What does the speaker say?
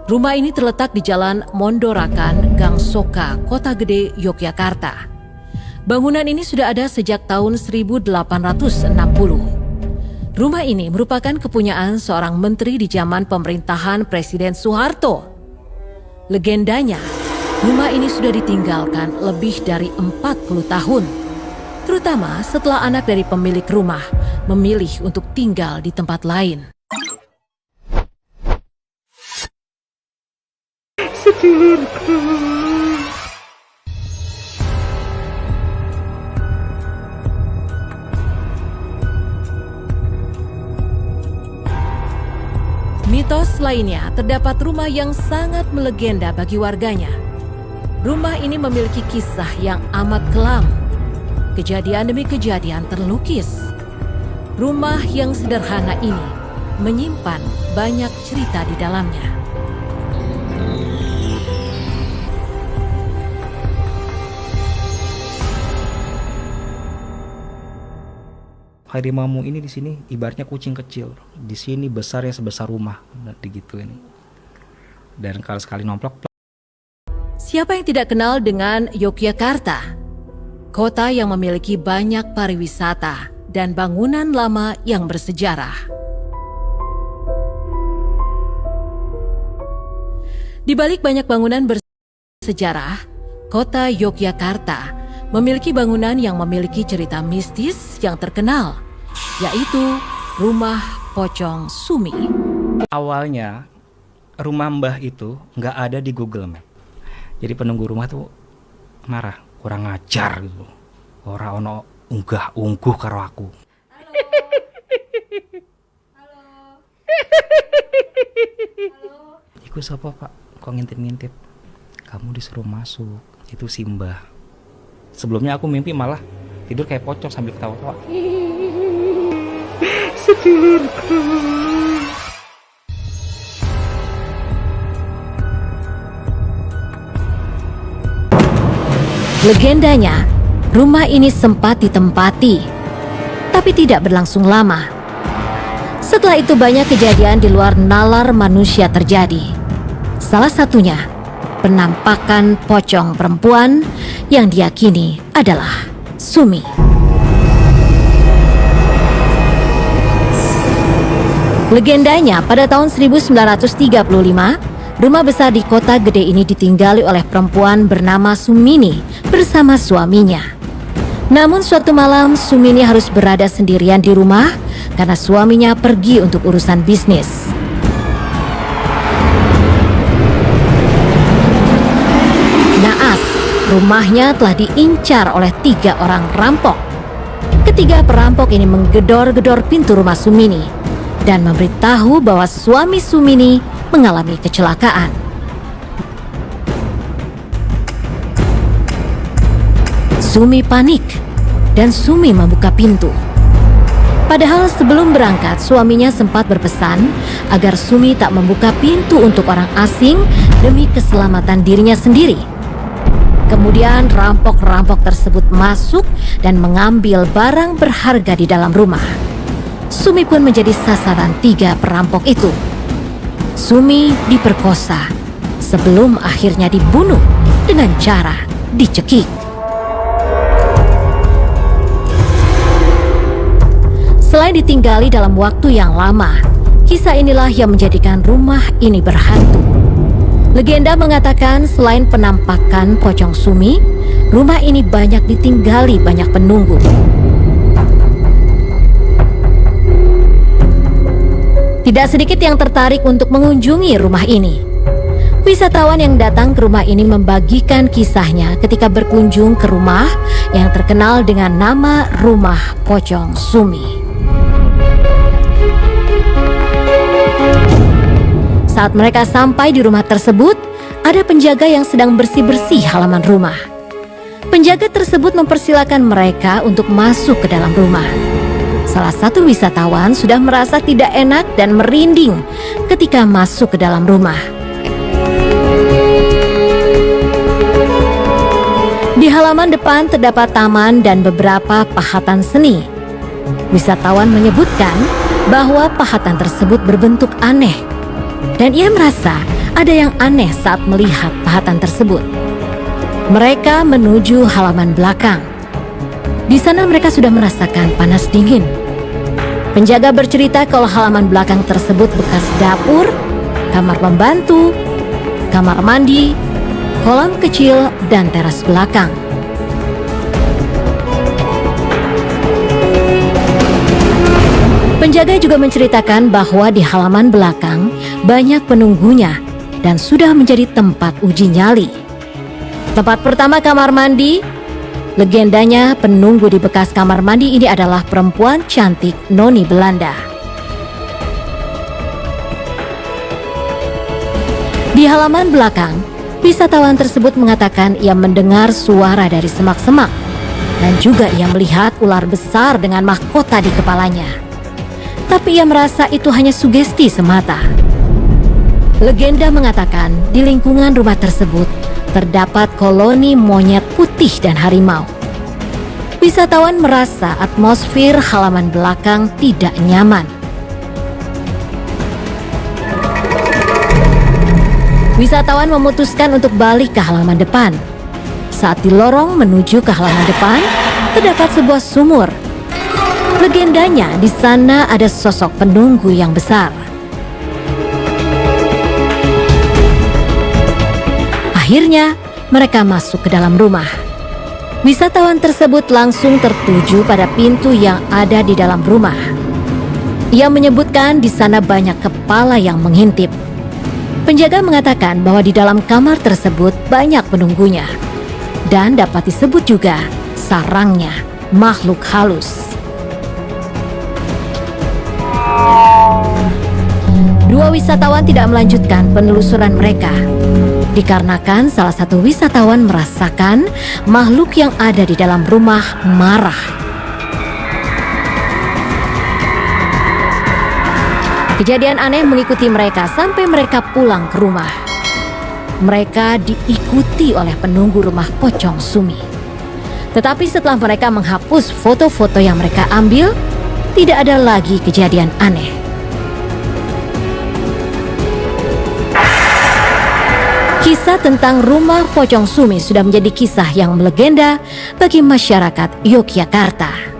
Rumah ini terletak di Jalan Mondorakan, Gang Soka, Kota Gede, Yogyakarta. Bangunan ini sudah ada sejak tahun 1860. Rumah ini merupakan kepunyaan seorang menteri di zaman pemerintahan Presiden Soeharto. Legendanya, rumah ini sudah ditinggalkan lebih dari 40 tahun. Terutama setelah anak dari pemilik rumah memilih untuk tinggal di tempat lain. Mitos lainnya, terdapat rumah yang sangat melegenda bagi warganya. Rumah ini memiliki kisah yang amat kelam. Kejadian demi kejadian terlukis. Rumah yang sederhana ini menyimpan banyak cerita di dalamnya. Harimau ini di sini ibaratnya kucing kecil. Di sini besar ya sebesar rumah, digituin. Dan kalau sekali nomplok. Siapa yang tidak kenal dengan Yogyakarta? Kota yang memiliki banyak pariwisata dan bangunan lama yang bersejarah. Di balik banyak bangunan bersejarah, kota Yogyakarta memiliki bangunan yang memiliki cerita mistis yang terkenal, yaitu Rumah Pocong Sumi. Awalnya rumah Mbah itu nggak ada di Google Map. Jadi penunggu rumah tuh marah, kurang ajar gitu. Ora ono unggah-ungguh karo aku. Halo. Iku sapa Pak? Kok ngintip-ngintip? Kamu disuruh masuk. Itu si Mbah. Sebelumnya aku mimpi malah tidur kayak pocong sambil ketawa-tawa. Sedulurku. Legendanya, rumah ini sempat ditempati, tapi tidak berlangsung lama. Setelah itu banyak kejadian di luar nalar manusia terjadi. Salah satunya, penampakan pocong perempuan yang diyakini adalah Sumi. Legendanya, pada tahun 1935, rumah besar di Kota Gede ini ditinggali oleh perempuan bernama Sumini bersama suaminya. Namun suatu malam Sumini harus berada sendirian di rumah karena suaminya pergi untuk urusan bisnis. Naas, rumahnya telah diincar oleh 3 orang rampok. Ketiga perampok ini menggedor-gedor pintu rumah Sumini dan memberitahu bahwa suami Sumini mengalami kecelakaan. Sumi panik dan Sumi membuka pintu. Padahal sebelum berangkat, suaminya sempat berpesan agar Sumi tak membuka pintu untuk orang asing demi keselamatan dirinya sendiri. Kemudian rampok-rampok tersebut masuk dan mengambil barang berharga di dalam rumah. Sumi pun menjadi sasaran 3 perampok itu. Sumi diperkosa sebelum akhirnya dibunuh dengan cara dicekik. Selain ditinggali dalam waktu yang lama, kisah inilah yang menjadikan rumah ini berhantu. Legenda mengatakan selain penampakan pocong Sumi, rumah ini banyak ditinggali banyak penunggu. Tidak sedikit yang tertarik untuk mengunjungi rumah ini. Wisatawan yang datang ke rumah ini membagikan kisahnya ketika berkunjung ke rumah yang terkenal dengan nama Rumah Pocong Sumi. Saat mereka sampai di rumah tersebut, ada penjaga yang sedang bersih-bersih halaman rumah. Penjaga tersebut mempersilakan mereka untuk masuk ke dalam rumah. Salah satu wisatawan sudah merasa tidak enak dan merinding ketika masuk ke dalam rumah. Di halaman depan terdapat taman dan beberapa pahatan seni. Wisatawan menyebutkan bahwa pahatan tersebut berbentuk aneh dan ia merasa ada yang aneh saat melihat pahatan tersebut. Mereka menuju halaman belakang. Di sana mereka sudah merasakan panas dingin. Penjaga bercerita kalau halaman belakang tersebut bekas dapur, kamar pembantu, kamar mandi, kolam kecil, dan teras belakang. Penjaga juga menceritakan bahwa di halaman belakang banyak penunggunya dan sudah menjadi tempat uji nyali. Tempat pertama kamar mandi. Legendanya penunggu di bekas kamar mandi ini adalah perempuan cantik noni Belanda. Di halaman belakang, wisatawan tersebut mengatakan ia mendengar suara dari semak-semak dan juga ia melihat ular besar dengan mahkota di kepalanya. Tapi ia merasa itu hanya sugesti semata. Legenda mengatakan di lingkungan rumah tersebut terdapat koloni monyet putih dan harimau. Wisatawan merasa atmosfer halaman belakang tidak nyaman. Wisatawan memutuskan untuk balik ke halaman depan. Saat di lorong menuju ke halaman depan, terdapat sebuah sumur. Legendanya di sana ada sosok penunggu yang besar. Akhirnya, mereka masuk ke dalam rumah. Wisatawan tersebut langsung tertuju pada pintu yang ada di dalam rumah. Ia menyebutkan di sana banyak kepala yang mengintip. Penjaga mengatakan bahwa di dalam kamar tersebut banyak penunggunya. Dan dapat disebut juga sarangnya makhluk halus. Dua wisatawan tidak melanjutkan penelusuran mereka. Dikarenakan salah satu wisatawan merasakan makhluk yang ada di dalam rumah marah. Kejadian aneh mengikuti mereka sampai mereka pulang ke rumah. Mereka diikuti oleh penunggu rumah pocong Sumi. Tetapi setelah mereka menghapus foto-foto yang mereka ambil, tidak ada lagi kejadian aneh. Kisah tentang rumah pocong Sumi sudah menjadi kisah yang melegenda bagi masyarakat Yogyakarta.